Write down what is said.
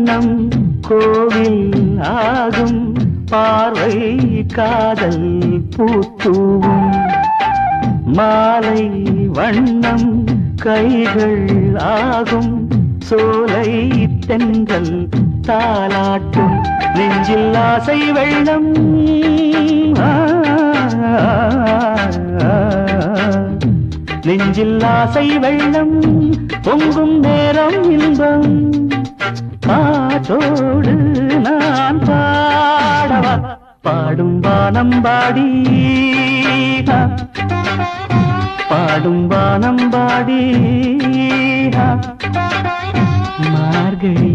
வண்ணம் கோவில் ஆகும் பார்வை காதல் பூத்தூவும் மாலை வண்ணம் கைகள் ஆகும் சோலை தென்றல் தாலாட்டும் நெஞ்சில் ஆசை வெள்ளம் நெஞ்சில் ஆசை வெள்ளம் பொங்கும் நேரம் இன்பம் பாட்டோடு நான் பாடவா பாடும் வானம் பாடி பாடும் வானம் பாடி மார்கழி